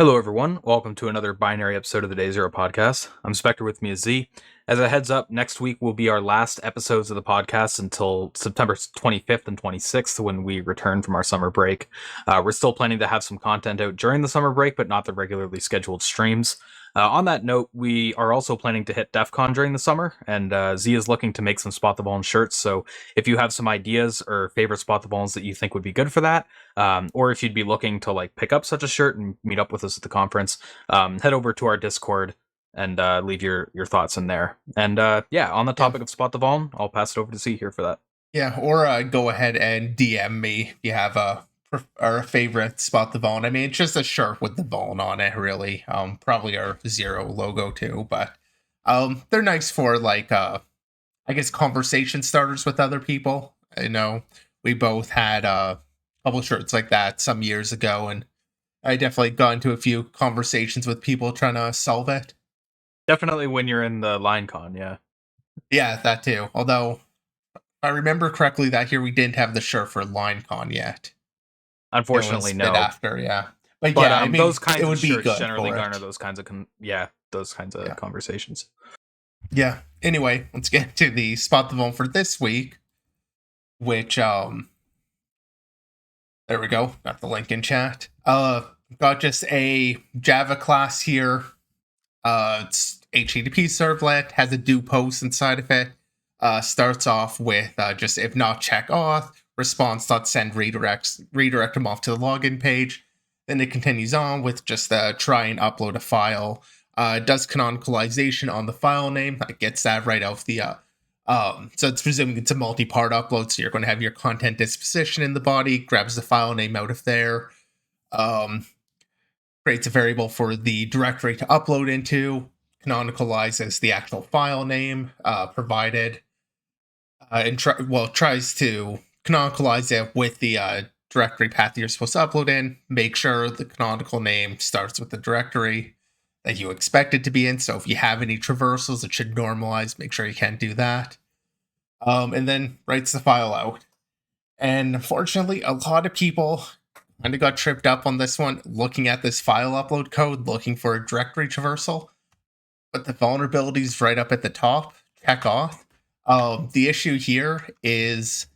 Hello, everyone. Welcome to another binary episode of the Day Zero podcast. I'm Spectre. With me is Z. As a heads up, next week will be our last episodes of the podcast until September 25th and 26th when we return from our summer break. We're still planning to have some content out during the summer break, but not the regularly scheduled streams. On that note, we are also planning to hit DEF CON during the summer, and Z is looking to make some Spot the Vuln shirts. So if you have some ideas or favorite Spot the Vulns that you think would be good for that, or if you'd be looking to pick up such a shirt and meet up with us at the conference, head over to our Discord and leave your thoughts in there. And yeah, on the topic of Spot the Vuln, I'll pass it over to Z here for that. Yeah, or go ahead and DM me if you have a favorite Spot the Vuln. I mean, it's just a shirt with the Vuln on it, really. Probably our Zero logo too, but they're nice for I guess conversation starters with other people. I know we both had couple shirts like that some years ago, and I definitely got into a few conversations with people trying to solve it. Definitely when you're in the LineCon, yeah. Yeah, that too. Although I remember correctly that year we didn't have the shirt for LineCon yet. Unfortunately, no. After, yeah. But yeah, I mean, those kinds it would of be shirts good generally for garner it. those kinds of conversations. Yeah. Anyway, let's get to the Spot the Vuln for this week, which there we go. Got the link in chat. Got just a Java class here. It's HTTP servlet, has a do post inside of it. Starts off with just if not check auth, response.send redirect them off to the login page. Then it continues on with just try and upload a file. Does canonicalization on the file name. It gets that right off the so it's presuming it's a multi-part upload, so you're going to have your content disposition in the body, grabs the file name out of there, creates a variable for the directory to upload into, canonicalizes the actual file name provided, and tries to canonicalize it with the directory path you're supposed to upload in. Make sure the canonical name starts with the directory that you expect it to be in. So if you have any traversals, it should normalize. Make sure you can't do that. And then writes the file out. And unfortunately, a lot of people kind of got tripped up on this one, looking at this file upload code, looking for a directory traversal. But the vulnerabilities right up at the top, check off. The issue here is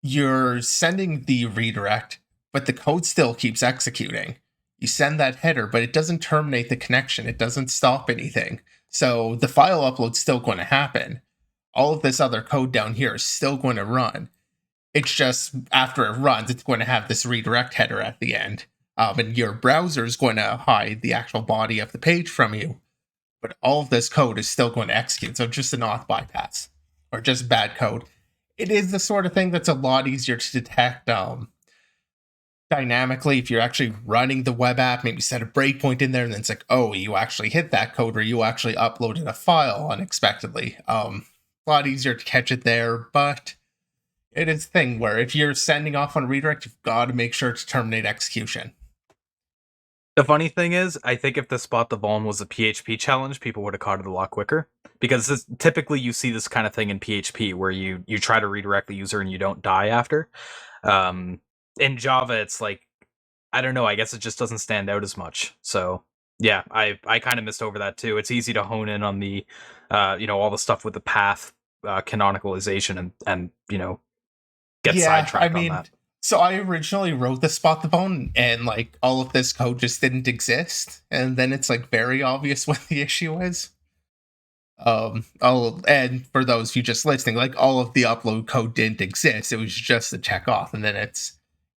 you're sending the redirect, but the code still keeps executing. You send that header, but it doesn't terminate the connection. It doesn't stop anything. So the file upload's still going to happen. All of this other code down here is still going to run. It's just after it runs, it's going to have this redirect header at the end. And your browser is going to hide the actual body of the page from you. But all of this code is still going to execute. So just an auth bypass or just bad code. It is the sort of thing that's a lot easier to detect dynamically if you're actually running the web app. Maybe set a breakpoint in there and then it's like, oh, you actually hit that code or you actually uploaded a file unexpectedly. A lot easier to catch it there, but it is a thing where if you're sending off on redirect, you've got to make sure to terminate execution. The funny thing is, I think if the Spot the Vuln was a PHP challenge, people would have caught it a lot quicker. Because typically you see this kind of thing in PHP where you try to redirect the user and you don't die after. In Java, it's like, I don't know, I guess it just doesn't stand out as much. So yeah, I kind of missed over that too. It's easy to hone in on the, all the stuff with the path canonicalization and get sidetracked on that. So I originally wrote the Spot the Vuln and all of this code just didn't exist. And then it's very obvious what the issue is. And for those of you just listening, all of the upload code didn't exist. It was just a check off. And then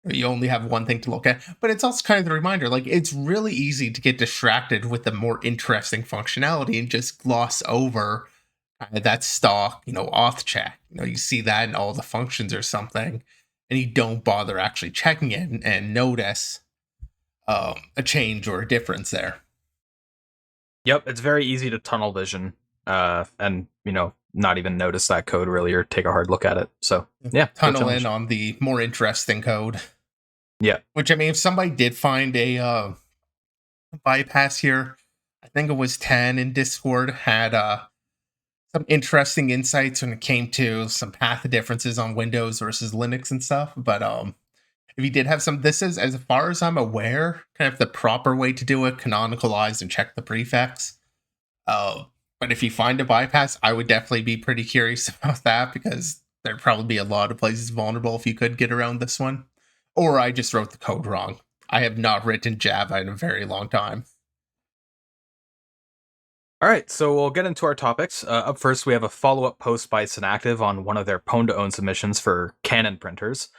you only have one thing to look at. But it's also kind of the reminder, it's really easy to get distracted with the more interesting functionality and just gloss over that stock, auth check. You see that in all the functions or something, and you don't bother actually checking it and notice a change or a difference there. Yep, it's very easy to tunnel vision and not even notice that code really or take a hard look at it. So yeah, tunnel in on the more interesting code. Yeah, which I mean, if somebody did find a bypass here, I think it was 10 in Discord, had some interesting insights when it came to some path differences on Windows versus Linux and stuff. But if you did have some, this is, as far as I'm aware, kind of the proper way to do it, canonicalize and check the prefix. But if you find a bypass, I would definitely be pretty curious about that, because there'd probably be a lot of places vulnerable if you could get around this one. Or I just wrote the code wrong. I have not written Java in a very long time. All right, so we'll get into our topics. Up first, we have a follow-up post by Synactive on one of their pwn-to-own submissions for Canon printers,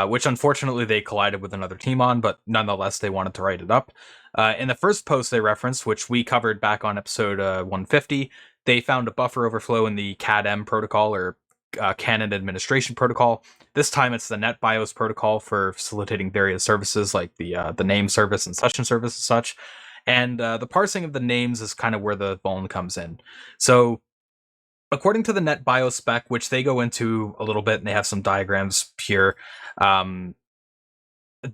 which unfortunately they collided with another team on, but nonetheless they wanted to write it up. In the first post they referenced, which we covered back on episode 150, they found a buffer overflow in the CADM protocol, or Canon Administration Protocol. This time it's the NetBIOS protocol for facilitating various services like the name service and session service and such. And the parsing of the names is kind of where the Vuln comes in. So, according to the NetBIOS spec, which they go into a little bit, and they have some diagrams here,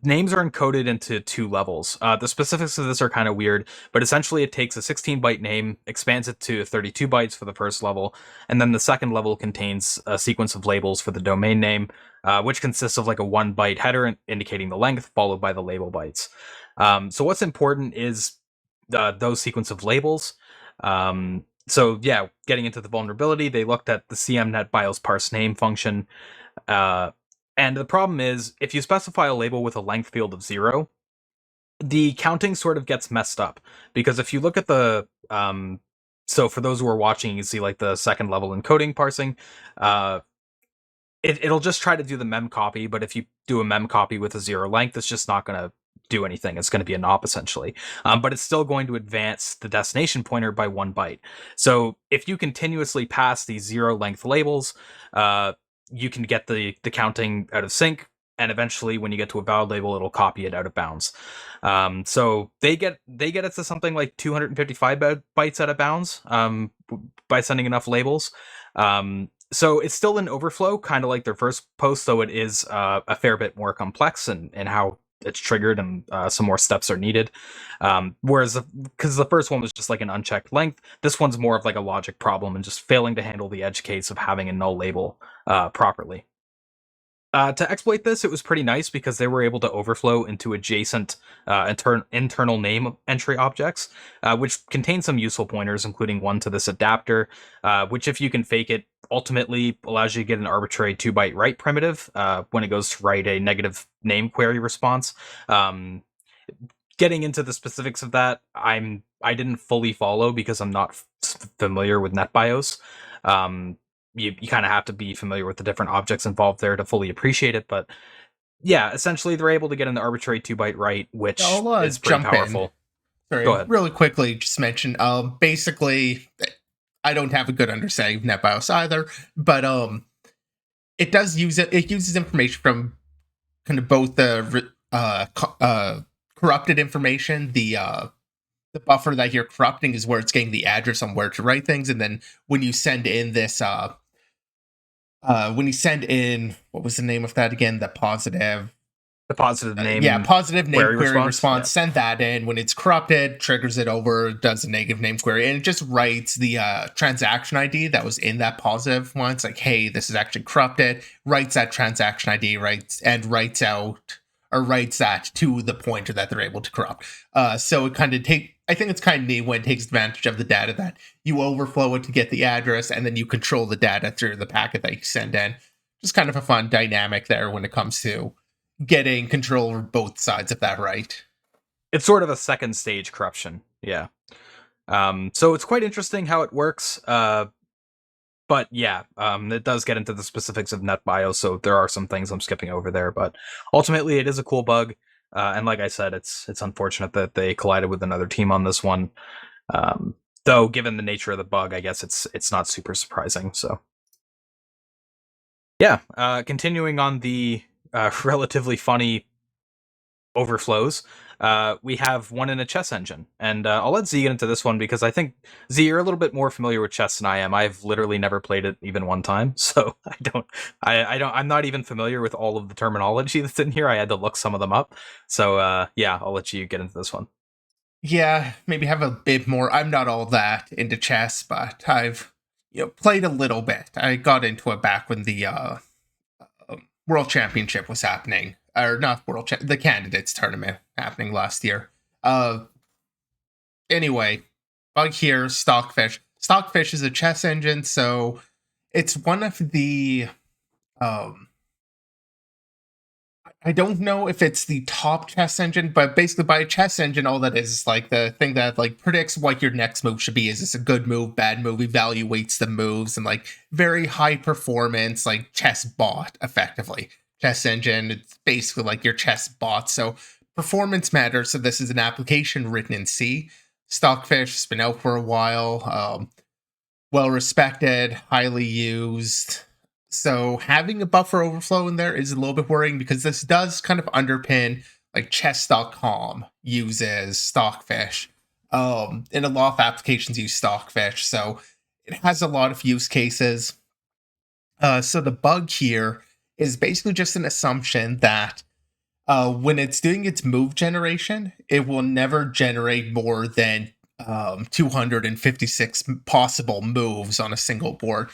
names are encoded into two levels. The specifics of this are kind of weird, but essentially it takes a 16-byte name, expands it to 32 bytes for the first level, and then the second level contains a sequence of labels for the domain name, which consists of like a 1-byte header indicating the length, followed by the label bytes. So what's important is those sequence of labels. So yeah, getting into the vulnerability, they looked at the CMNet BIOS parse name function. And the problem is, if you specify a label with a length field of 0, the counting sort of gets messed up. Because if you look at the... so for those who are watching, you see like the second level encoding parsing. It'll just try to do the mem copy, but if you do a mem copy with a 0 length, it's just not going to do anything. It's going to be an op essentially, but it's still going to advance the destination pointer by 1 byte. So if you continuously pass these 0 length labels, you can get the counting out of sync, and eventually when you get to a valid label, it'll copy it out of bounds. So they get it to something like 255 bytes out of bounds by sending enough labels. So it's still an overflow, kind of like their first post, though it is a fair bit more complex in how it's triggered, and some more steps are needed. Whereas, because the first one was just like an unchecked length, this one's more of like a logic problem and just failing to handle the edge case of having a null label properly. To exploit this, it was pretty nice because they were able to overflow into adjacent internal name entry objects, which contain some useful pointers, including one to this adapter, which, if you can fake it, ultimately allows you to get an arbitrary 2-byte write primitive when it goes to write a negative name query response. Getting into the specifics of that, I didn't fully follow because I'm not familiar with NetBIOS. You kind of have to be familiar with the different objects involved there to fully appreciate it. But yeah, essentially they're able to get an arbitrary 2-byte write, which is pretty powerful. Sorry, Go ahead. really quickly, just mention, basically, I don't have a good understanding of NetBIOS either, but it does use it. It uses information from kind of both the corrupted information, the buffer that you're corrupting is where it's getting the address on where to write things, and then when you send in this when you send in, what was the name of that again? The positive name. Positive name query response. Yeah. Send that in. When it's corrupted, triggers it over, does a negative name query, and it just writes the transaction ID that was in that positive one. It's like, hey, this is actually corrupted. Writes that transaction ID, writes that to the pointer that they're able to corrupt. So it kind of I think it's kind of neat when it takes advantage of the data that you overflow it to get the address, and then you control the data through the packet that you send in. Just kind of a fun dynamic there when it comes to getting control over both sides of that right. It's sort of a second stage corruption. Yeah. So it's quite interesting how it works. But yeah, it does get into the specifics of NetBIOS, so there are some things I'm skipping over there. But ultimately, it is a cool bug. And like I said, it's unfortunate that they collided with another team on this one. Though, given the nature of the bug, I guess it's not super surprising. So yeah, continuing on the relatively funny overflows, we have one in a chess engine, and I'll let Z get into this one because I think, Z, you're a little bit more familiar with chess than I am. I've literally never played it even one time, so I'm not even familiar with all of the terminology that's in here. I had to look some of them up. So yeah, I'll let you get into this one. Yeah, maybe have a bit more. I'm not all that into chess, but I've played a little bit. I got into it back when the World Championship was happening. or not the candidates tournament happening last year. Anyway, bug here, Stockfish. Stockfish is a chess engine, so it's one of the I don't know if it's the top chess engine, but basically by a chess engine, all that is like the thing that like predicts what your next move should be. Is this a good move, bad move, evaluates the moves, and like very high performance, like chess bot, effectively. Chess engine, it's basically like your chess bot. So performance matters. So this is an application written in C. Stockfish has been out for a while. Well respected, highly used. So having a buffer overflow in there is a little bit worrying because this does kind of underpin like chess.com uses Stockfish. And a lot of applications use Stockfish. So it has a lot of use cases. So the bug here is basically just an assumption that when it's doing its move generation, it will never generate more than 256 possible moves on a single board.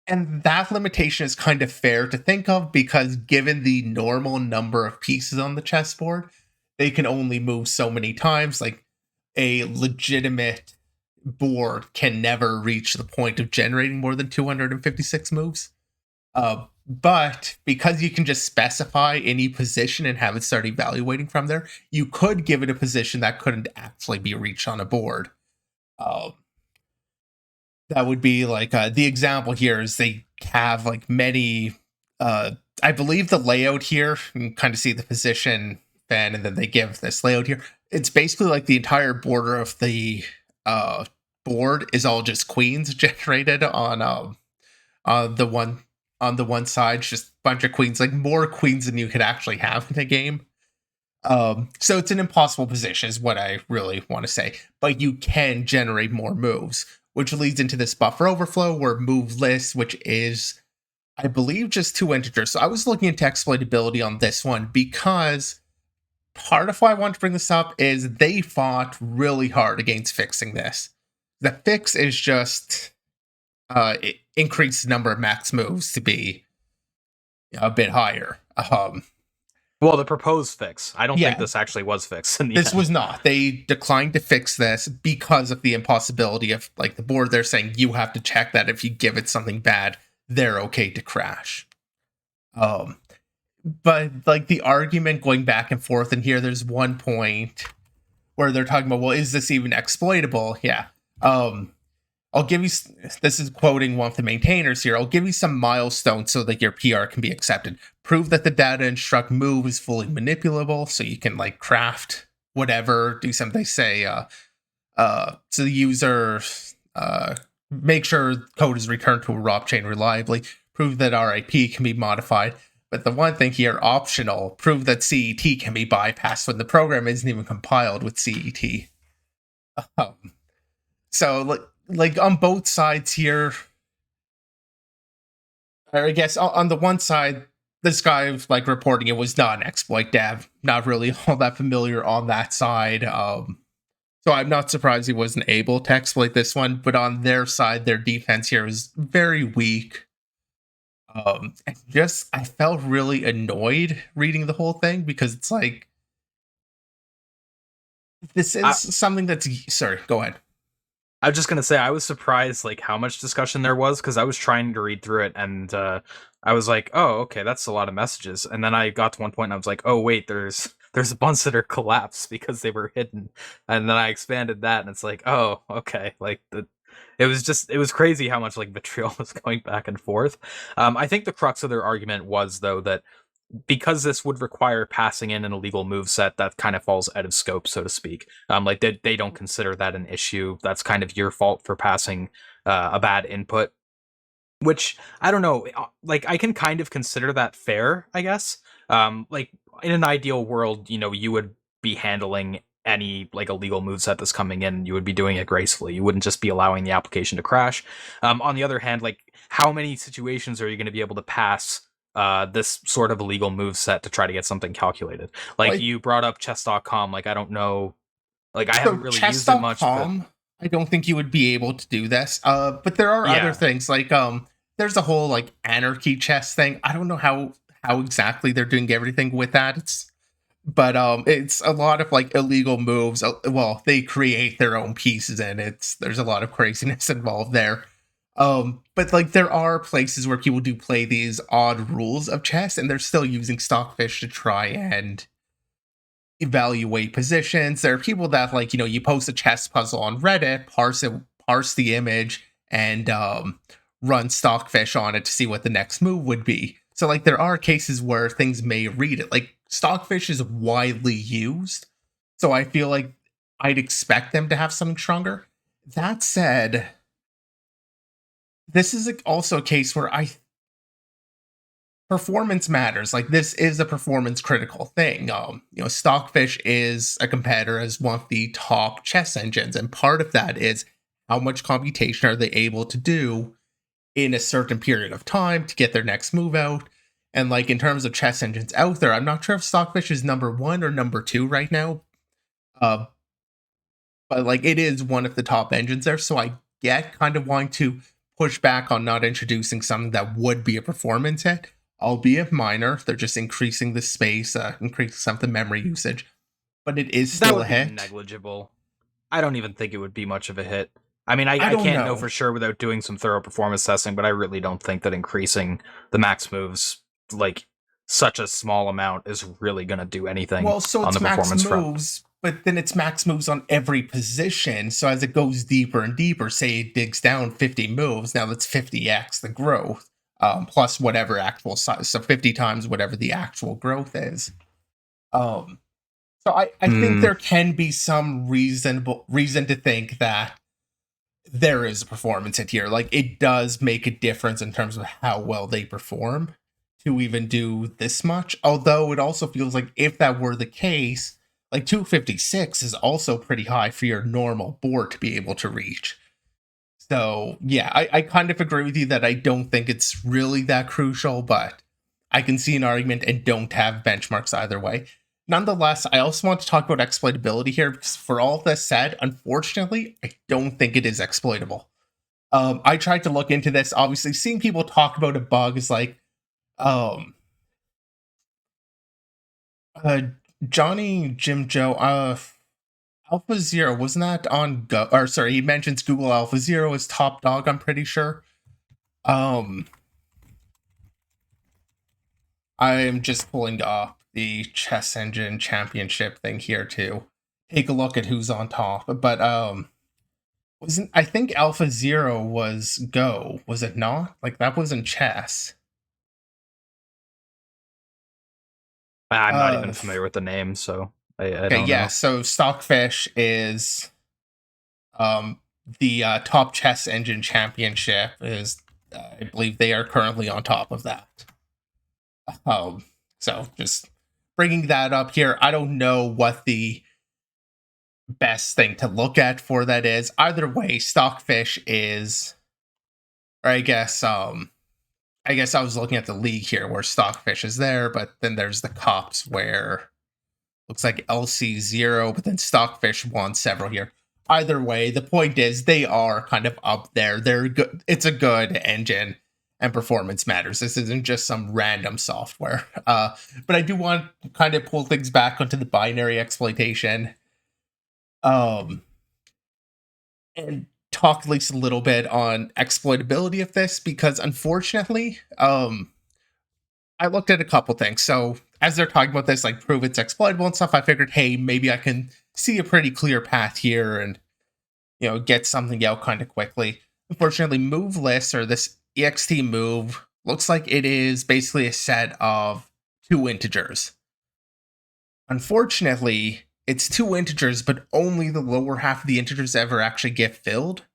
And that limitation is kind of fair to think of because given the normal number of pieces on the chessboard, they can only move so many times. Like a legitimate board can never reach the point of generating more than 256 moves. But because you can just specify any position and have it start evaluating from there, you could give it a position that couldn't actually be reached on a board. That would be like the example here is they have like many. I believe the layout here, you can kind of see the position fan, and then they give this layout here. It's basically like the entire border of the board is all just queens generated on the one side, just a bunch of queens, like more queens than you could actually have in a game. So it's an impossible position is what I really want to say, but you can generate more moves, which leads into this buffer overflow where move list, which is, I believe, just 2 integers. So I was looking into exploitability on this one because part of why I want to bring this up is they fought really hard against fixing this. The fix is just it increased the number of max moves to be a bit higher. Well, the proposed fix. I don't Yeah. think this actually was fixed in the This end. was not. They declined to fix this because of the impossibility of like the board. They're saying you have to check that if you give it something bad, they're okay to crash. But like the argument going back and forth, and here there's one point where they're talking about, well, is this even exploitable? Yeah. I'll give you, this is quoting one of the maintainers here, I'll give you some milestones so that your PR can be accepted. Prove that the data instruct move is fully manipulable, so you can like craft whatever, do something they say, so the user, make sure code is returned to a ROP chain reliably, prove that RIP can be modified. But the one thing here, optional, prove that CET can be bypassed when the program isn't even compiled with CET. So like on both sides here, or I guess on the one side, this guy like reporting it was not an exploit dev, not really all that familiar on that side. So I'm not surprised he wasn't able to exploit this one, but on their side, their defense here is very weak. I felt really annoyed reading the whole thing because it's like, this is something that's, sorry, go ahead. I was just gonna say I was surprised like how much discussion there was because I was trying to read through it and I was like, oh, okay, that's a lot of messages. And then I got to one point and I was like, oh wait, there's a bunch that are collapsed because they were hidden. And then I expanded that and it's like, oh, okay, like it was crazy how much like vitriol was going back and forth. I think the crux of their argument was though that because this would require passing in an illegal move set, that kind of falls out of scope, so to speak. Like they don't consider that an issue. That's kind of your fault for passing a bad input. Which I don't know. Like I can kind of consider that fair, I guess. Like in an ideal world, you would be handling any like illegal move set that's coming in. You would be doing it gracefully. You wouldn't just be allowing the application to crash. On the other hand, like how many situations are you going to be able to pass this sort of illegal move set to try to get something calculated? Like you brought up chess.com. Like I don't know. Like I haven't really used it much. But I don't think you would be able to do this. But there are other things like there's a whole like anarchy chess thing. I don't know how how exactly they're doing everything with that. It's a lot of like illegal moves. Well, they create their own pieces, and there's a lot of craziness involved there. But like there are places where people do play these odd rules of chess, and they're still using Stockfish to try and evaluate positions. There are people that like, you post a chess puzzle on Reddit, parse the image, and run Stockfish on it to see what the next move would be. So like there are cases where things may read it. Like Stockfish is widely used, so I feel like I'd expect them to have something stronger. That said, this is also a case where performance matters. Like this is a performance critical thing. Stockfish is a competitor as one of the top chess engines, and part of that is how much computation are they able to do in a certain period of time to get their next move out. And like in terms of chess engines out there, I'm not sure if Stockfish is number 1 or number 2 right now. Uh, but like it is one of the top engines there, so I get kind of wanting to push back on not introducing something that would be a performance hit, albeit minor. They're just increasing the space, increasing some of the memory usage, but it is That still would a be hit. negligible. I don't even think it would be much of a hit. I mean, I I don't can't know know. for sure without doing some thorough performance testing, but I really don't think that increasing the max moves like such a small amount is really going to do anything Well, so on it's the max performance front. moves, but then it's max moves on every position. So as it goes deeper and deeper, say it digs down 50 moves, now that's 50x the growth, plus whatever actual size. So 50 times whatever the actual growth is. Um, so I think Hmm. there can be some reason to think that there is a performance hit here. Like it does make a difference in terms of how well they perform to even do this much. Although it also feels like if that were the case, like 256 is also pretty high for your normal board to be able to reach. So yeah, I kind of agree with you that I don't think it's really that crucial, but I can see an argument and don't have benchmarks either way. Nonetheless, I also want to talk about exploitability here because for all this said, unfortunately, I don't think it is exploitable. I tried to look into this. Obviously, seeing people talk about a bug is like, um, uh, Johnny Jim Joe, Alpha Zero wasn't that on Go? Or sorry, he mentions Google Alpha Zero as top dog. I'm pretty sure. Um, I'm just pulling up the Chess Engine Championship thing here to take a look at who's on top. But wasn't I think Alpha Zero was Go? Was it not? Like that wasn't chess. I'm not even Uh, familiar with the name, so I okay, don't yeah. know. So Stockfish is the top chess engine championship is. I believe they are currently on top of that. Um, so just bringing that up here. I don't know what the best thing to look at for that is. Either way, Stockfish is, or I guess I was looking at the league here where Stockfish is there, but then there's the cops where looks like LC0, but then Stockfish won several here. Either way, the point is they are kind of up there. They're good. It's a good engine, and performance matters. This isn't just some random software. But I do want to kind of pull things back onto the binary exploitation. Um, and talk at least a little bit on exploitability of this because unfortunately, I looked at a couple things. So as they're talking about this, like prove it's exploitable and stuff, I figured, hey, maybe I can see a pretty clear path here and get something out kind of quickly. Unfortunately, move list or this ext move looks like it is basically a set of two integers. Unfortunately, it's two integers, but only the lower half of the integers ever actually get filled.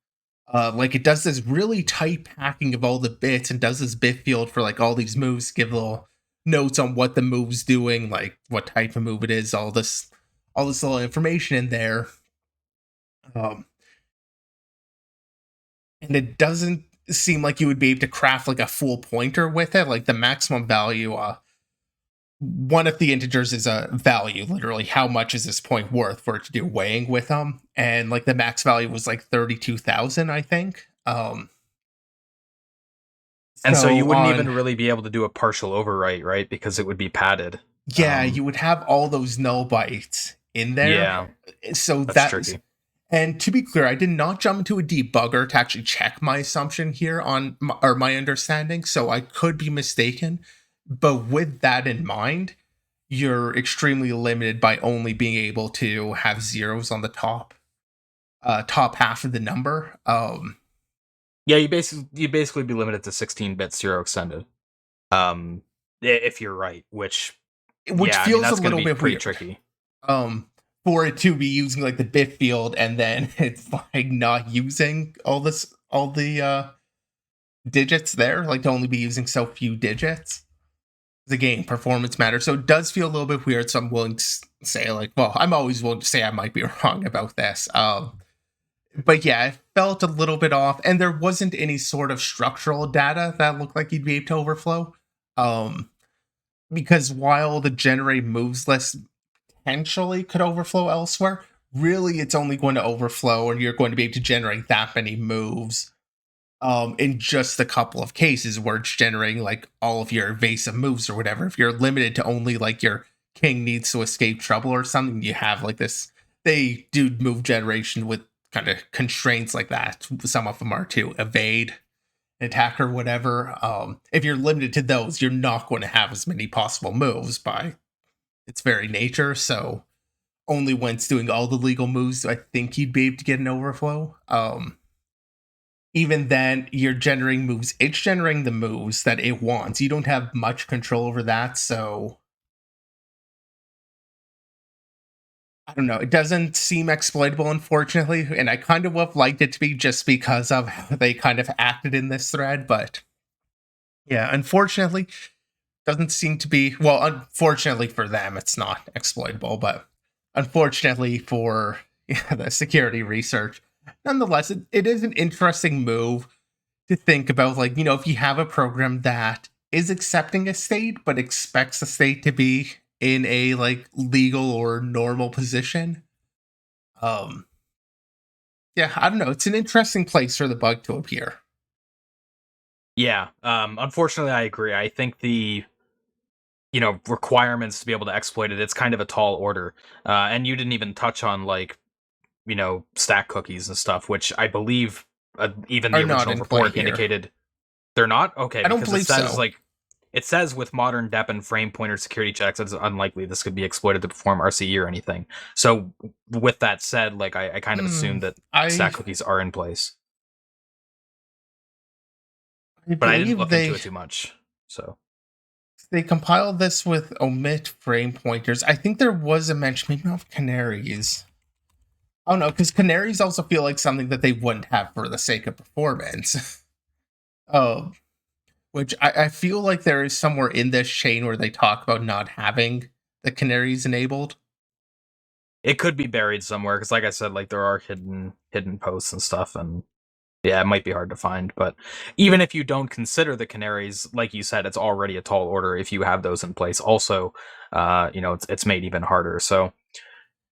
Like it does this really tight packing of all the bits and does this bit field for like all these moves, give little notes on what the move's doing, like what type of move it is, all this little information in there. Um, and it doesn't seem like you would be able to craft like a full pointer with it. Like the maximum value, one of the integers is a value, literally how much is this point worth for it to do weighing with them, and like the max value was like 32,000, I think. And so you So wouldn't on, even really be able to do a partial overwrite, right? Because it would be padded. yeah, you would have all those null bytes in there. Yeah, So that's that, tricky. and to be clear, I did not jump into a debugger to actually check my assumption here on or my understanding, so I could be mistaken. But with that in mind, you're extremely limited by only being able to have zeros on the top half of the number. Yeah, you basically be limited to 16-bit zero extended. If you're right, which Which yeah, I mean feels a that's going to little be bit pretty weird. tricky. For it to be using like the bit field and then it's like not using all the digits there, like to only be using so few digits. The game performance matters, so it does feel a little bit weird. So I'm willing to say, like, well, I'm always willing to say I might be wrong about this. But yeah, it felt a little bit off, and there wasn't any sort of structural data that looked like you'd be able to overflow. Um, because while the generate moves list potentially could overflow elsewhere, really it's only going to overflow, and you're going to be able to generate that many moves in just a couple of cases where it's generating like all of your evasive moves or whatever. If you're limited to only like your king needs to escape trouble or something, you have like this. They do move generation with kind of constraints like that. Some of them are to evade an attack or whatever. If you're limited to those, you're not going to have as many possible moves by its very nature. So only when it's doing all the legal moves do I think you'd be able to get an overflow. Even then, you're generating moves. It's generating the moves that it wants. You don't have much control over that, so I don't know. It doesn't seem exploitable, unfortunately, and I kind of would have liked it to be just because of how they kind of acted in this thread, but yeah, unfortunately, doesn't seem to be. Well, unfortunately for them, it's not exploitable, but unfortunately for the security research, nonetheless, it is an interesting move to think about, like, if you have a program that is accepting a state but expects the state to be in a like legal or normal position. um yeah, I don't know, it's an interesting place for the bug to appear. Yeah, unfortunately, I agree. I think the requirements to be able to exploit it, it's kind of a tall order. And you didn't even touch on like stack cookies and stuff, which I believe even the Are not original in play report here. indicated they're not okay I don't because it believe says so. like it says with modern dep and frame pointer security checks, it's unlikely this could be exploited to perform RCE or anything. So with that said, like I kind of Hmm. assume that I stack cookies are in place, I but I didn't believe look into they it too much. So they compiled this with omit frame pointers. I think there was a mention maybe of canaries. Oh no, because canaries also feel like something that they wouldn't have for the sake of performance. um Which I feel like there is somewhere in this chain where they talk about not having the canaries enabled. it could be buried somewhere because, like I said, like there are hidden posts and stuff, and yeah, it might be hard to find. But even if you don't consider the canaries, like you said, it's already a tall order if you have those in place. Also, it's made even harder. So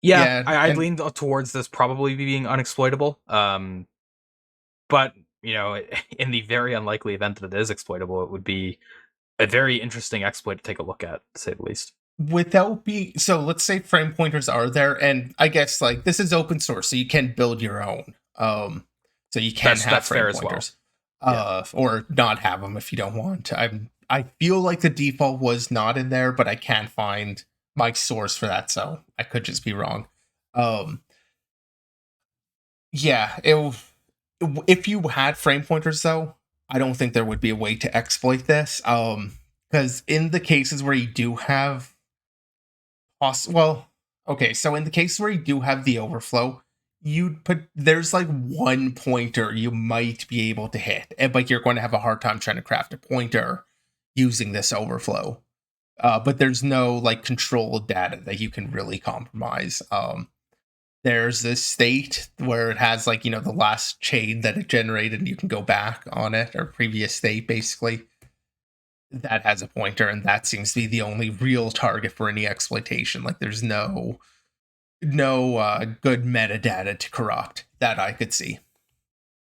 yeah, Yeah, I'd and lean towards this probably being unexploitable. But in the very unlikely event that it is exploitable, it would be a very interesting exploit to take a look at, to say the least. without being, so let's say frame pointers are there, and I guess like this is open source, so you can build your own. So you can have That's frame fair as well. pointers, Yeah. or not have them if you don't want. I feel like the default was not in there, but I can't find my source for that, so I could just be wrong. Um, yeah, if you had frame pointers though, I don't think there would be a way to exploit this. Because in the cases where you do have well, okay, so in the case where you do have the overflow, you'd put there's like one pointer you might be able to hit, but you're going to have a hard time trying to craft a pointer using this overflow. But there's no like controlled data that you can really compromise. There's this state where it has like the last chain that it generated and you can go back on it, or previous state basically, that has a pointer, and that seems to be the only real target for any exploitation. Like there's no good metadata to corrupt that I could see.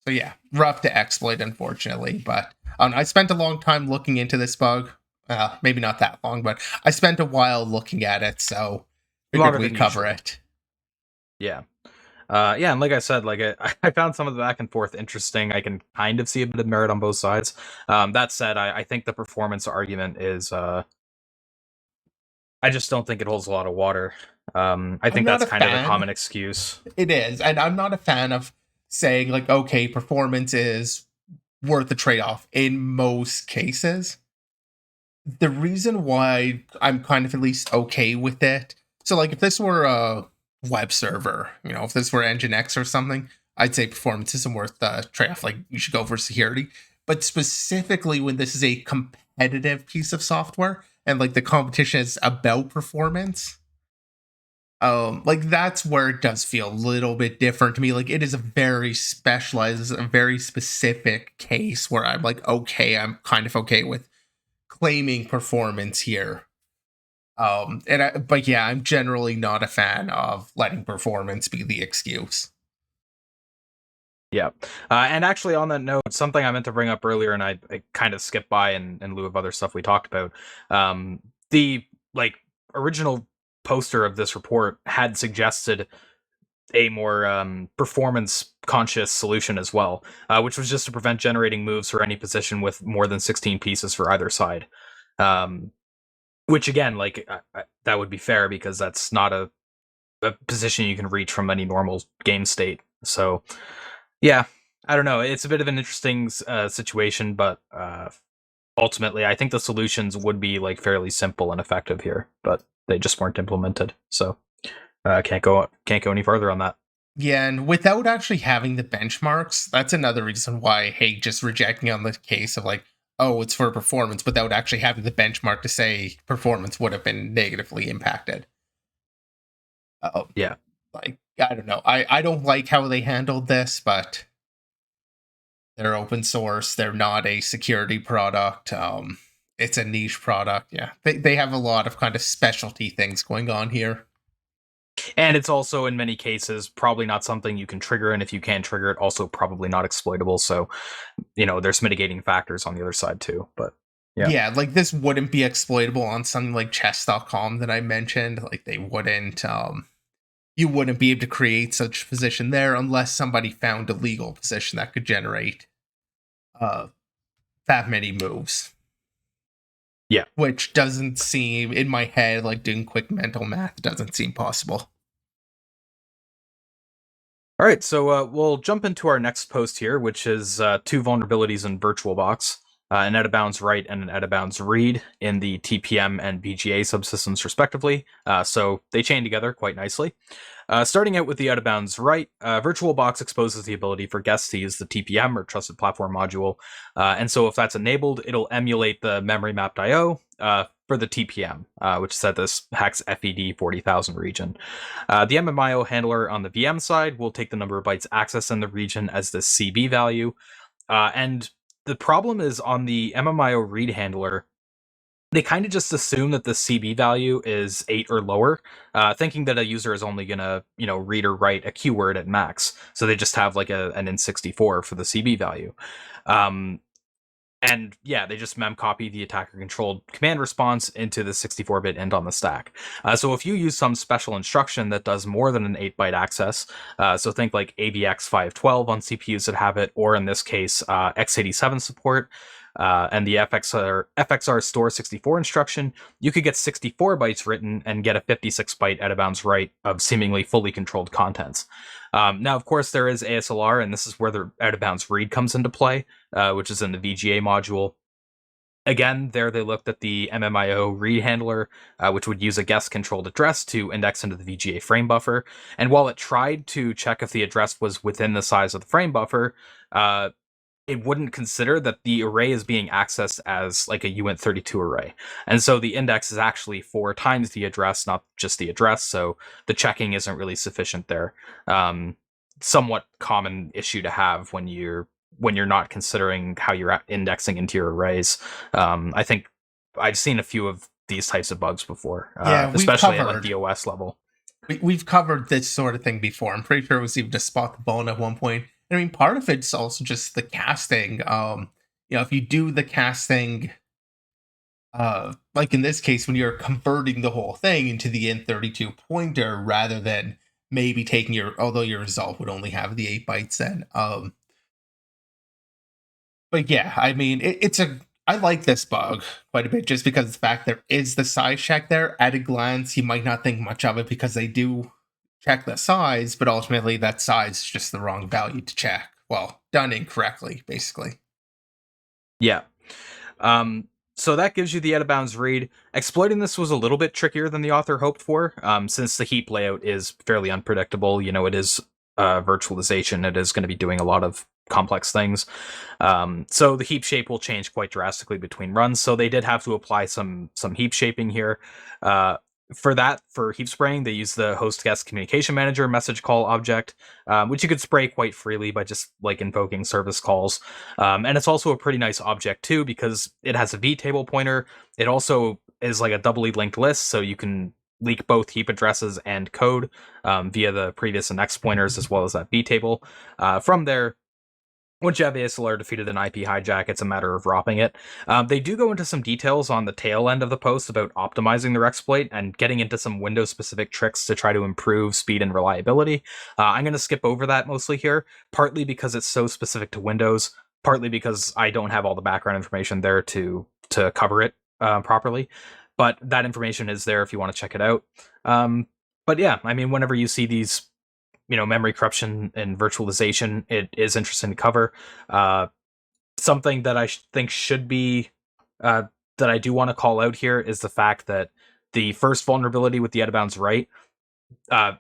So yeah, rough to exploit, unfortunately. But I spent a long time looking into this bug. Maybe not that long, but I spent a while looking at it, so figured Longer than we'd cover usual. it. Yeah. Yeah, and like I said, like I found some of the back and forth interesting. I can kind of see a bit of merit on both sides. That said, I think the performance argument is I just don't think it holds a lot of water. I I'm think not that's a kind of the fan. common excuse. It is, and I'm not a fan of saying like, okay, performance is worth the trade-off in most cases. The reason why I'm kind of at least okay with it. So like if this were a web server, if this were Nginx or something, I'd say performance isn't worth the trade-off. Like you should go for security. But specifically when this is a competitive piece of software and like the competition is about performance, like that's where it does feel a little bit different to me. Like it is a very specialized, a very specific case where I'm like, okay, I'm kind of okay with claiming performance here. But yeah, I'm generally not a fan of letting performance be the excuse. Yeah. And actually, on that note, something I meant to bring up earlier, and I kind of skipped by in lieu of other stuff we talked about. The like original poster of this report had suggested a more performance conscious solution as well, which was just to prevent generating moves for any position with more than 16 pieces for either side. Um, which again, like that would be fair because that's not a position you can reach from any normal game state. So yeah, I don't know. It's a bit of an interesting situation, but ultimately, I think the solutions would be like fairly simple and effective here, but they just weren't implemented. So can't go any further on that. Yeah, and without actually having the benchmarks, that's another reason why I hate just rejecting on the case of like, oh, it's for performance without actually having the benchmark to say performance would have been negatively impacted. Yeah. Like, I don't know. I don't like how they handled this, but they're open source. They're not a security product. It's a niche product. Yeah. They have a lot of kind of specialty things going on here. And it's also in many cases probably not something you can trigger, and if you can trigger it, also probably not exploitable. So, there's mitigating factors on the other side too. But yeah. Yeah, like this wouldn't be exploitable on something like chess.com that I mentioned. Like they wouldn't you wouldn't be able to create such a position there unless somebody found a legal position that could generate uh that many moves. Yeah. Which doesn't seem in my head, like doing quick mental math doesn't seem possible. All right, so we'll jump into our next post here, which is two vulnerabilities in VirtualBox, an out-of-bounds write and an out-of-bounds read in the TPM and BGA subsystems, respectively. So they chain together quite nicely. Starting out with the out-of-bounds write, VirtualBox exposes the ability for guests to use the TPM or Trusted Platform module, and so if that's enabled, it'll emulate the memory mapped I/O for the TPM, which is at this hex FED 40,000 region. The MMIO handler on the VM side will take the number of bytes accessed in the region as the CB value. And the problem is on the MMIO read handler, they kind of just assume that the CB value is 8 or lower, thinking that a user is only going to, read or write a keyword at max. So they just have like an N64 for the CB value. And yeah, they just memcopy the attacker controlled command response into the 64-bit int on the stack. So if you use some special instruction that does more than an 8-byte access, so think like ABX 512 on CPUs that have it, or in this case, x87 support, and the FXR store 64 instruction, you could get 64 bytes written and get a 56-byte out-of-bounds write of seemingly fully controlled contents. Now, of course, there is ASLR, and this is where the out-of-bounds read comes into play, which is in the VGA module. Again, there they looked at the MMIO read handler, which would use a guest-controlled address to index into the VGA frame buffer. And while it tried to check if the address was within the size of the frame buffer, it wouldn't consider that the array is being accessed as like a uint32 array. And so the index is actually 4 times the address, not just the address. So the checking isn't really sufficient there. Somewhat common issue to have when you're not considering how you're indexing into your arrays. I think I've seen a few of these types of bugs before, Yeah, especially at like the OS level. we've covered this sort of thing before. I'm pretty sure it was even a spot the bone at one point. I mean, part of it's also just the casting. If you do the casting, like in this case, when you're converting the whole thing into the int32 pointer rather than maybe taking although your result would only have the 8 bytes then. But yeah, I mean, I like this bug quite a bit just because of the fact there is the size check there. At a glance, you might not think much of it because they do check the size, but ultimately that size is just the wrong value to check. Well, done incorrectly, basically. Yeah. So that gives you the out of bounds read. Exploiting this was a little bit trickier than the author hoped for, since the heap layout is fairly unpredictable. It is virtualization. It is going to be doing a lot of complex things. So the heap shape will change quite drastically between runs. So they did have to apply some heap shaping here. For heap spraying, they use the host guest communication manager message call object, which you could spray quite freely by just like invoking service calls. And it's also a pretty nice object too because it has a vtable pointer. It also is like a doubly linked list, so you can leak both heap addresses and code via the previous and next pointers as well as that vtable. From there, once you have ASLR defeated an IP hijack, it's a matter of ropping it. They do go into some details on the tail end of the post about optimizing their exploit and getting into some Windows-specific tricks to try to improve speed and reliability. I'm going to skip over that mostly here, partly because it's so specific to Windows, partly because I don't have all the background information there to cover it properly. But that information is there if you want to check it out. But yeah, I mean, whenever you see these memory corruption and virtualization, it is interesting to cover. Something that I think should be that I do want to call out here is the fact that the first vulnerability with the out of bounds right, uh,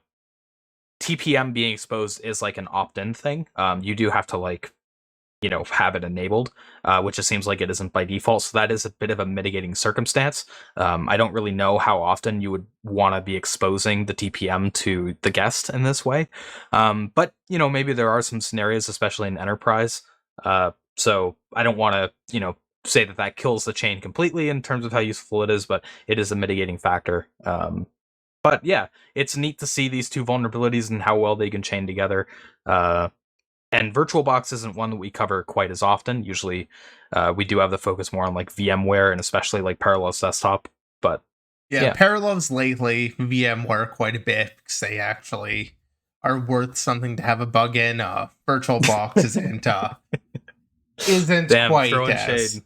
TPM being exposed is like an opt-in thing. You do have to have it enabled, which it seems like it isn't by default. So that is a bit of a mitigating circumstance. I don't really know how often you would want to be exposing the TPM to the guest in this way. But maybe there are some scenarios, especially in enterprise. So I don't want to, say that kills the chain completely in terms of how useful it is, but it is a mitigating factor. But yeah, it's neat to see these two vulnerabilities and how well they can chain together. And VirtualBox isn't one that we cover quite as often. Usually, we do have the focus more on like VMware and especially like Parallels Desktop. But yeah, Parallels lately, VMware quite a bit because they actually are worth something to have a bug in. VirtualBox isn't damn, quite throwing as shade.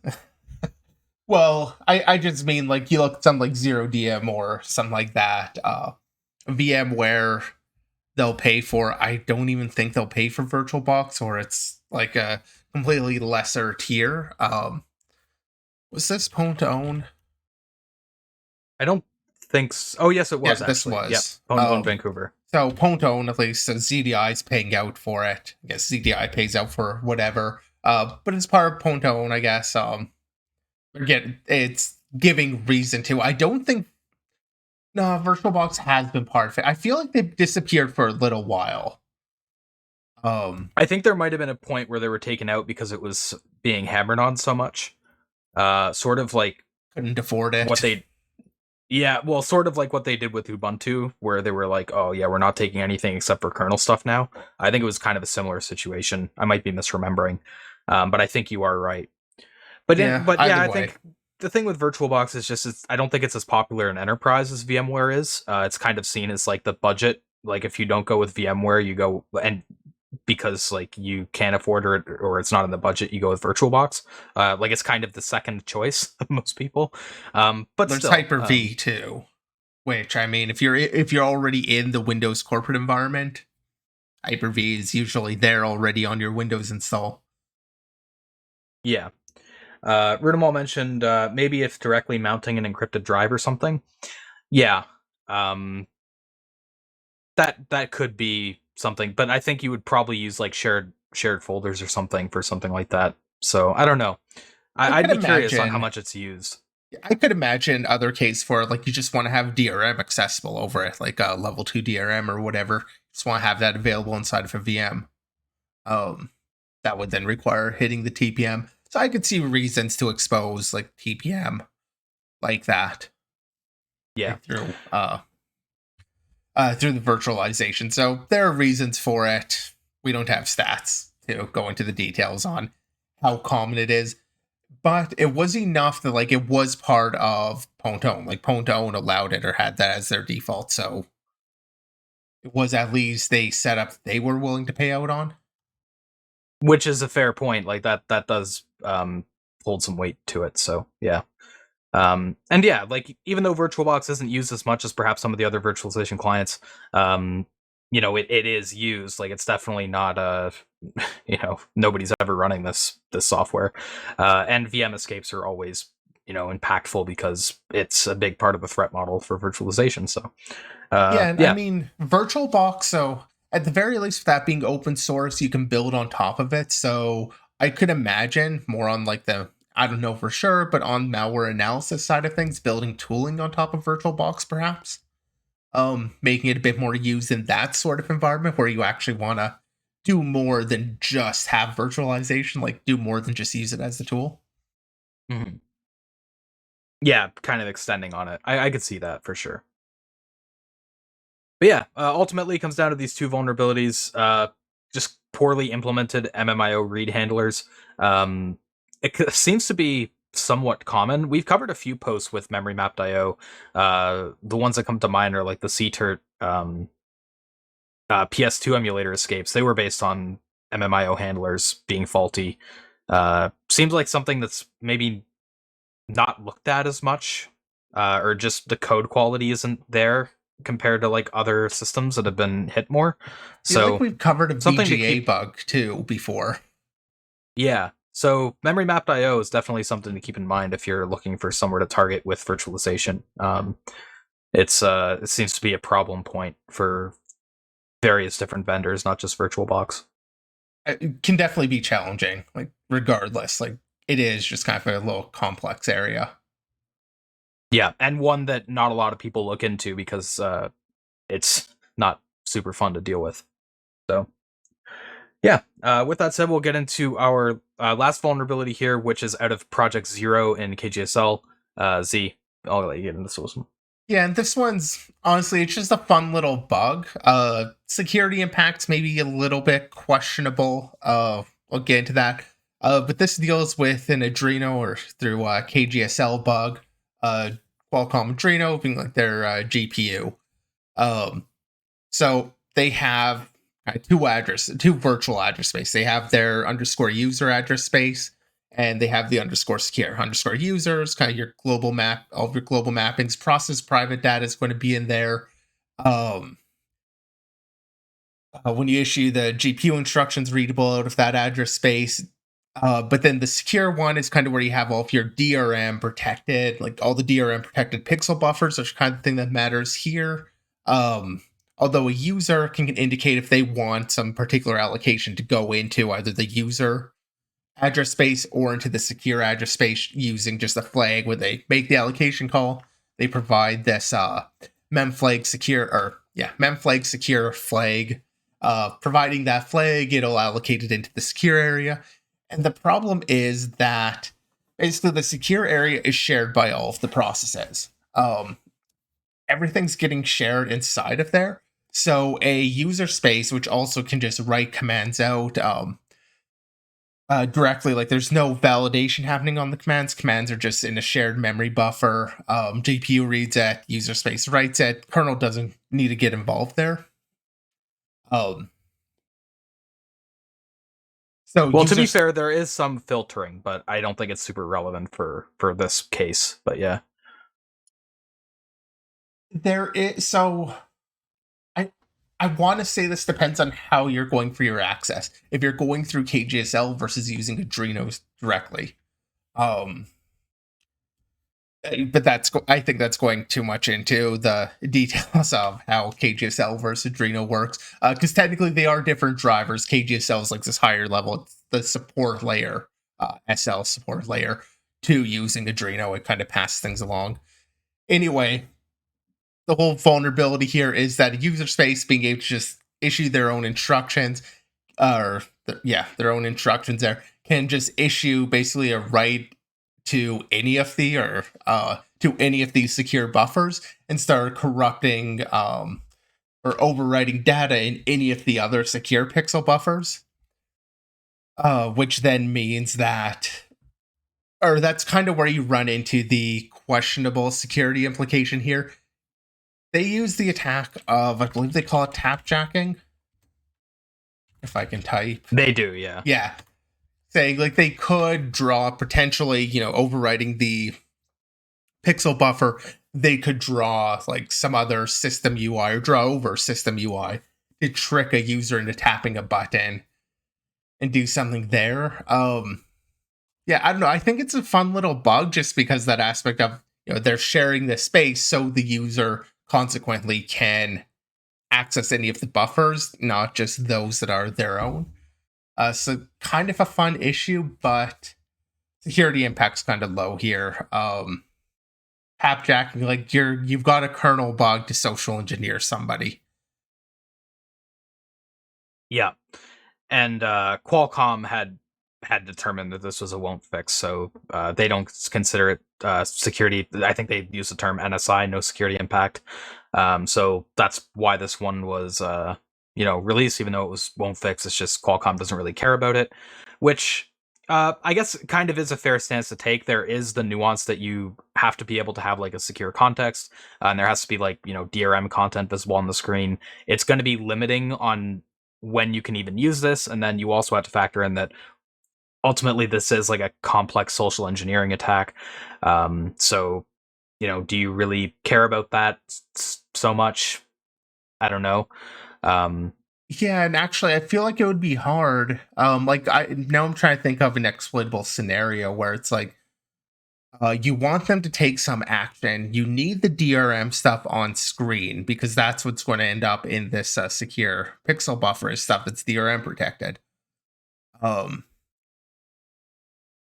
well. I just mean like you look at something like 0DM or something like that. VMware they'll pay for. I don't even think they'll pay for VirtualBox, or it's like a completely lesser tier. Was this Pwn to Own? I don't think so. Oh, yes, it was, Yeah, this actually. was. Yep, Pwn to Own Vancouver. So Pwn to Own, at least, so ZDI is paying out for it. I guess ZDI pays out for whatever. But it's part of Pwn to Own, I guess. Again, it's giving reason to. I don't think no, VirtualBox has been part of it. I feel like they've disappeared for a little while. I think there might have been a point where they were taken out because it was being hammered on so much. Sort of like couldn't afford it. Sort of like what they did with Ubuntu, where they were like, "Oh yeah, we're not taking anything except for kernel stuff now." I think it was kind of a similar situation. I might be misremembering, but I think you are right. I think the thing with VirtualBox is just I don't think it's as popular in enterprise as VMware is. It's kind of seen as like the budget. Like if you don't go with VMware, you go and because like you can't afford it or it's not in the budget, you go with VirtualBox. Like it's kind of the second choice of most people. But there's still, Hyper-V too, which I mean, if you're already in the Windows corporate environment, Hyper-V is usually there already on your Windows install. Yeah. Rudimal mentioned maybe if directly mounting an encrypted drive or something. Yeah. That could be something, but I think you would probably use like shared folders or something for something like that. So I don't know. I'd be curious on how much it's used. I could imagine other case for like you just want to have DRM accessible over it, like a level 2 DRM or whatever. Just want to have that available inside of a VM. That would then require hitting the TPM. So I could see reasons to expose like TPM like that. Yeah. Through the virtualization. So there are reasons for it. We don't have stats. to go into the details on how common it is, but it was enough that like it was part of Pwned. Like Pwned allowed it or had that as their default, so it was at least a setup they were willing to pay out on. Which is a fair point. Like that does hold some weight to it. So yeah. And yeah, like even though VirtualBox isn't used as much as perhaps some of the other virtualization clients, it is used. Like it's definitely not nobody's ever running this software. And VM escapes are always impactful because it's a big part of the threat model for virtualization. So Yeah, and I yeah. mean VirtualBox, so at the very least, with that being open source, you can build on top of it. So I could imagine more on like the, I don't know for sure, but on malware analysis side of things, building tooling on top of VirtualBox perhaps. Making it a bit more used in that sort of environment where you actually want to do more than just have virtualization, like do more than just use it as a tool. Mhm. Yeah, kind of extending on it. I could see that for sure. But yeah, ultimately it comes down to these two vulnerabilities. Just poorly implemented MMIO read handlers. It seems to be somewhat common. We've covered a few posts with memory mapped.io. The ones that come to mind are like the CTERT PS2 emulator escapes. They were based on MMIO handlers being faulty. Seems like something that's maybe not looked at as much, or just the code quality isn't there compared to like other systems that have been hit more. I feel like So we've covered a something to VGA keep. bug too before. Yeah. So memory mapped.io is definitely something to keep in mind if you're looking for somewhere to target with virtualization. It seems to be a problem point for various different vendors, not just VirtualBox. It can definitely be challenging, like regardless. Like it is just kind of a little complex area. Yeah, and one that not a lot of people look into because it's not super fun to deal with. So yeah, with that said, we'll get into our last vulnerability here, which is out of Project Zero in KGSL. Z, I'll let you get into this one. Yeah, and this one's honestly it's just a fun little bug. Security impacts maybe a little bit questionable. We'll get into that. But this deals with an Adreno or through a KGSL bug. Uh, Qualcomm Adreno being like their GPU. Um, so they have two virtual address space. They have their underscore user address space, and they have the underscore secure. Underscore users, kind of your global map, all of your global mappings. Process private data is going to be in there. Um, when you issue the GPU instructions readable out of that address space. But then the secure one is kind of where you have all of your DRM protected, like all the DRM protected pixel buffers, which kind of thing that matters here. Um, Although a user can indicate if they want some particular allocation to go into either the user address space or into the secure address space using just a flag where they make the allocation call. They provide this memflag secure flag. Providing that flag, it'll allocate it into the secure area. And the problem is that basically the secure area is shared by all of the processes. Everything's getting shared inside of there. So a user space, which also can just write commands out directly, like there's no validation happening on the commands. Commands are just in a shared memory buffer. GPU reads it, user space writes it. Kernel doesn't need to get involved there. Um, so Well, to be users fair, there is some filtering, but I don't think it's super relevant for this case. But yeah. there is so I I want to say this depends on how you're going for your access. If you're going through KGSL versus using Adrenos directly. Um, but I think that's going too much into the details of how KGSL versus Adreno works. Because technically they are different drivers. KGSL is like this higher level, it's the support layer, SL support layer to using Adreno. It kind of passes things along. Anyway, the whole vulnerability here is that a user space being able to just issue their own instructions, their own instructions there can just issue basically a write to any of these secure buffers and start corrupting or overwriting data in any of the other secure pixel buffers. which then means that, or that's kind of where you run into the questionable security implication here. They use the attack of, I believe they call it tapjacking, if I can type. They do, yeah. Yeah. Saying like they could draw potentially, overwriting the pixel buffer. They could draw like some other system UI or draw over system UI to trick a user into tapping a button and do something there. Yeah, I don't know. I think it's a fun little bug just because that aspect of, they're sharing the space so the user consequently can access any of the buffers, not just those that are their own. So kind of a fun issue, but security impact's kind of low here. Tapjacking, like you've got a kernel bug to social engineer somebody. Yeah. And Qualcomm had determined that this was a won't fix, so they don't consider it security. I think they use the term NSI, no security impact. So that's why this one was released, even though it was won't fix. It's just Qualcomm doesn't really care about it, which I guess kind of is a fair stance to take. There is the nuance that you have to be able to have like a secure context, and there has to be like DRM content visible on the screen. It's going to be limiting on when you can even use this, and then you also have to factor in that ultimately this is like a complex social engineering attack. So do you really care about that so much? I don't know. um Yeah, and actually, I feel like it would be hard. I'm trying to think of an exploitable scenario where it's like, you want them to take some action. You need the DRM stuff on screen because that's what's going to end up in this secure pixel buffer is stuff that's DRM protected. Um,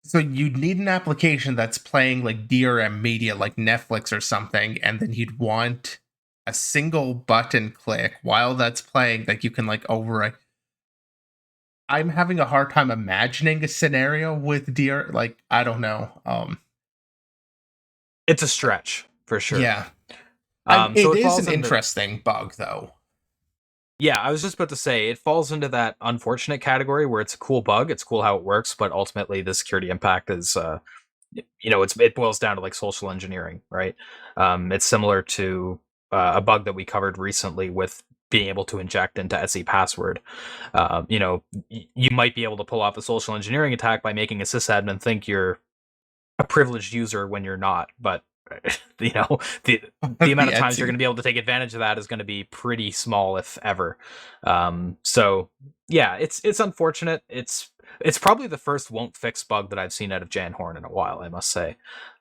so you need an application that's playing like DRM media, like Netflix or something, and then you'd want a single button click while that's playing that you can like override. I'm having a hard time imagining a scenario with DR. Like I don't know. it's a stretch for sure. Yeah, So it it is falls an into interesting bug though. Yeah, I was just about to say it falls into that unfortunate category where it's a cool bug, it's cool how it works, but ultimately the security impact is it boils down to like social engineering, right? It's similar to a bug that we covered recently with being able to inject into SE password. You might be able to pull off a social engineering attack by making a sysadmin think you're a privileged user when you're not, but you know the amount The of times you're going Etsy. to be able to take advantage of that is going to be pretty small, if ever. So yeah, it's unfortunate. It's probably the first won't fix bug that I've seen out of Jan Horn in a while, I must say.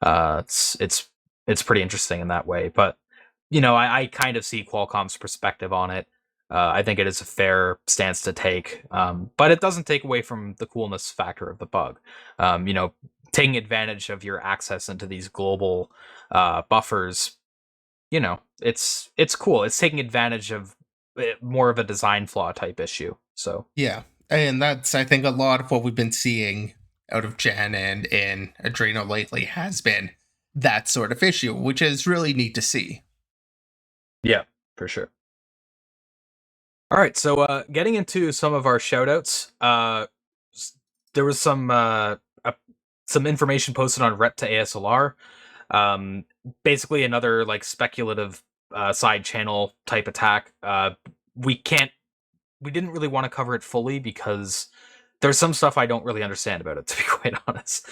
It's pretty interesting in that way, but I kind of see Qualcomm's perspective on it. I think it is a fair stance to take, but it doesn't take away from the coolness factor of the bug. Taking advantage of your access into these global buffers, it's cool. It's taking advantage of more of a design flaw type issue. So Yeah, and that's I think a lot of what we've been seeing out of Jan and in Adreno lately has been that sort of issue, which is really neat to see. yeah, for sure. All right, so getting into some of our shoutouts, there was some information posted on Rep to ASLR. Um, Basically another like speculative side channel type attack. We can't, we didn't really want to cover it fully because there's some stuff I don't really understand about it, to be quite honest.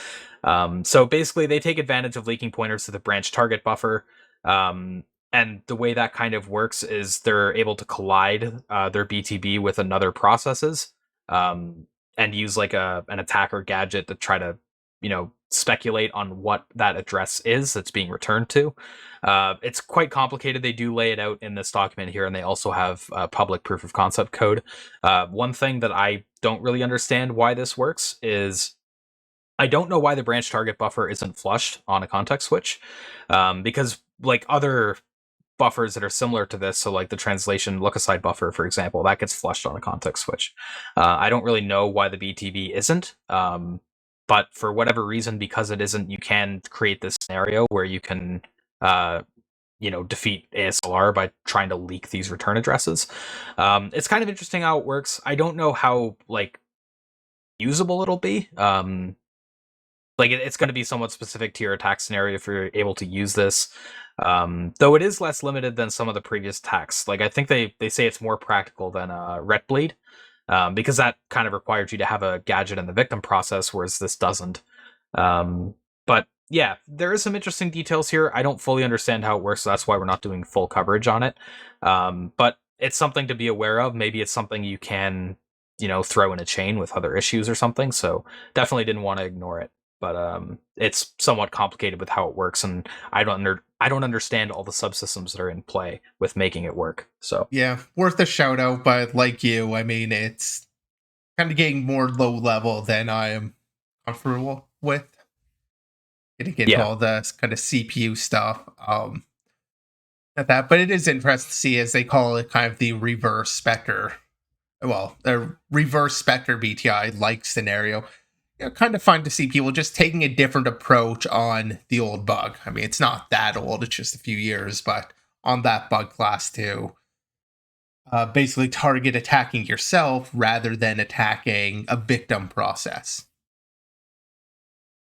So basically, they take advantage of leaking pointers to the branch target buffer. Um, and the way that kind of works is they're able to collide their BTB with another processes, um, and use like an attacker gadget to try to, speculate on what that address is that's being returned to. It's quite complicated. They do lay it out in this document here, and they also have public proof of concept code. One thing that I don't really understand why this works is I don't know why the branch target buffer isn't flushed on a context switch, because like other buffers that are similar to this, so like the translation look-aside buffer, for example, that gets flushed on a context switch. I don't really know why the BTB isn't, but for whatever reason, because it isn't, you can create this scenario where you can uh, defeat ASLR by trying to leak these return addresses. It's kind of interesting how it works. I don't know how like usable it'll be. Like it's going to be somewhat specific to your attack scenario if you're able to use this. Though it is less limited than some of the previous attacks. Like I think they say it's more practical than Ret Bleed, because that kind of required you to have a gadget in the victim process, whereas this doesn't. But yeah, there is some interesting details here. I don't fully understand how it works, so that's why we're not doing full coverage on it. But it's something to be aware of. Maybe it's something you can, throw in a chain with other issues or something. So definitely didn't want to ignore it. But it's somewhat complicated with how it works, and I don't understand all the subsystems that are in play with making it work. So Yeah, worth a shout out, but like you, I mean, it's kind of getting more low level than I am comfortable with. Getting into yeah, all the kind of CPU stuff. At that, but it is interesting to see, as they call it, kind of the reverse Spectre. Well, the reverse Spectre BTI like scenario. Kind of fun to see people just taking a different approach on the old bug. I mean, it's not that old; it's just a few years, but on that bug class too. Basically target attacking yourself rather than attacking a victim process.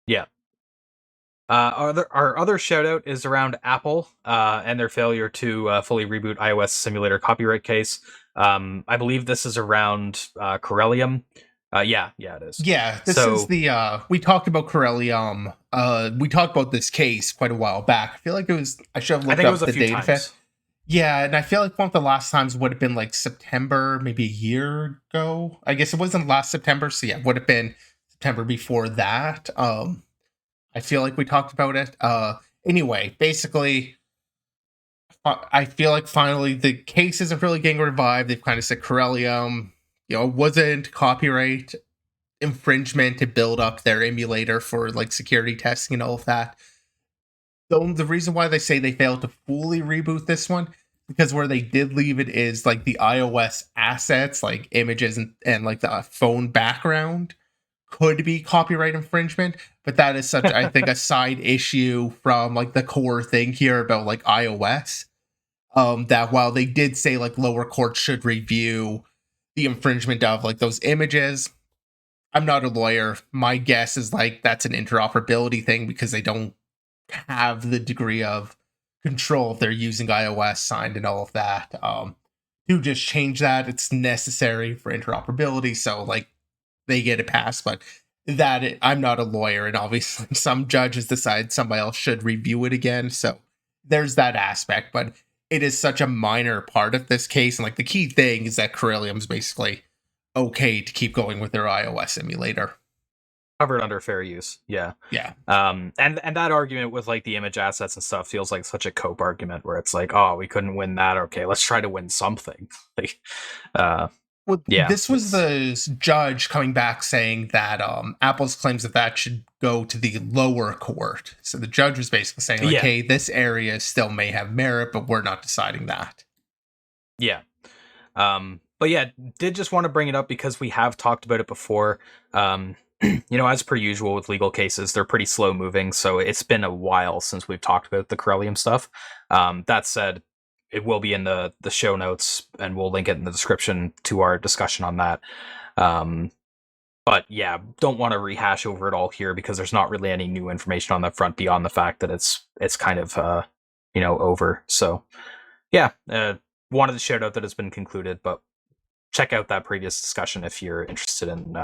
yeah. Our other shout out is around Apple and their failure to fully reboot iOS simulator copyright case. I believe this is around Corellium. Yeah, it is. Yeah, this is So the we talked about Corellium. We talked about this case quite a while back. I feel like it was I should have I looked think it was up a the few date of it. times. Yeah, and I feel like one of the last times would have been like September, maybe a year ago. I guess it wasn't last September, so yeah, it would have been September before that. I feel like we talked about it. Anyway, basically, I feel like finally the case isn't really getting revived. They've kind of said Corellium, wasn't copyright infringement to build up their emulator for like security testing and all of that. The reason why they say they failed to fully reboot this one, because where they did leave it is like the iOS assets, like images and like the phone background could be copyright infringement, but that is such, I think, a side issue from like the core thing here about like iOS. That while they did say like lower courts should review the infringement of like those images, I'm not a lawyer. My guess is like that's an interoperability thing because they don't have the degree of control if they're using iOS signed and all of that. To just change that, it's necessary for interoperability. So like they get it passed, but I'm not a lawyer, and obviously some judges decide somebody else should review it again. So there's that aspect, but it is such a minor part of this case, and like the key thing is that Corellium's basically okay to keep going with their iOS emulator. Covered under fair use. Yeah. Yeah. And that argument with like the image assets and stuff feels like such a cope argument where it's like, oh, we couldn't win that. Okay, let's try to win something. Like, uh, Well, yeah, this was the judge coming back saying that Apple's claims that should go to the lower court. So the judge was basically saying like, yeah, hey, this area still may have merit, but we're not deciding that. yeah. But yeah, did just want to bring it up because we have talked about it before. As per usual with legal cases, they're pretty slow moving, so it's been a while since we've talked about the Corellium stuff. That said, it will be in the show notes, and we'll link it in the description to our discussion on that. Um, but yeah, don't want to rehash over it all here because there's not really any new information on that front beyond the fact that it's kind of over. So yeah, wanted to shout out that it's been concluded, but check out that previous discussion if you're interested in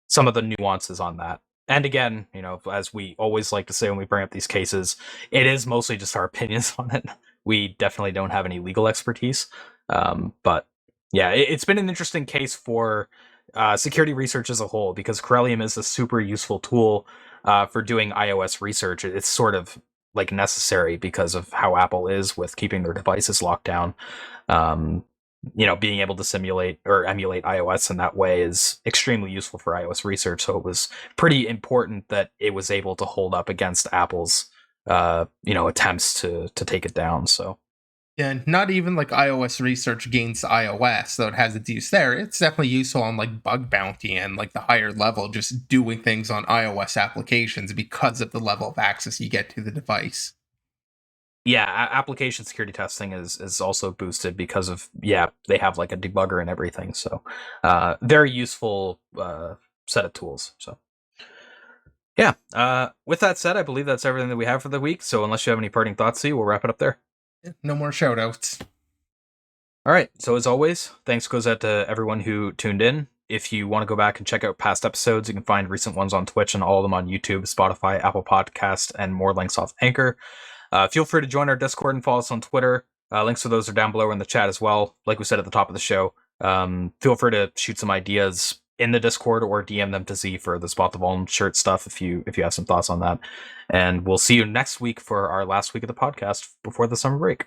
some of the nuances on that. And again, as we always like to say when we bring up these cases, it is mostly just our opinions on it. We definitely don't have any legal expertise. But yeah, it's been an interesting case for security research as a whole because Corellium is a super useful tool for doing iOS research. It's sort of like necessary because of how Apple is with keeping their devices locked down. Um, being able to simulate or emulate iOS in that way is extremely useful for iOS research. So it was pretty important that it was able to hold up against Apple's, attempts to take it down. So And not even like iOS research against iOS, though it has its use there. It's definitely useful on like bug bounty and like the higher level, just doing things on iOS applications because of the level of access you get to the device. yeah, application security testing is also boosted because of they have like a debugger and everything. So very useful set of tools. So yeah, with that said, I believe that's everything that we have for the week. So unless you have any parting thoughts, we'll wrap it up there. No more shoutouts. All right. So as always, thanks goes out to everyone who tuned in. If you want to go back and check out past episodes, you can find recent ones on Twitch and all of them on YouTube, Spotify, Apple Podcast, and more links off Anchor. Feel free to join our Discord and follow us on Twitter. Links to those are down below in the chat as well. Like we said at the top of the show, feel free to shoot some ideas in the Discord or DM them to Z for the Spot the Vuln shirt stuff if you have some thoughts on that. And we'll see you next week for our last week of the podcast before the summer break.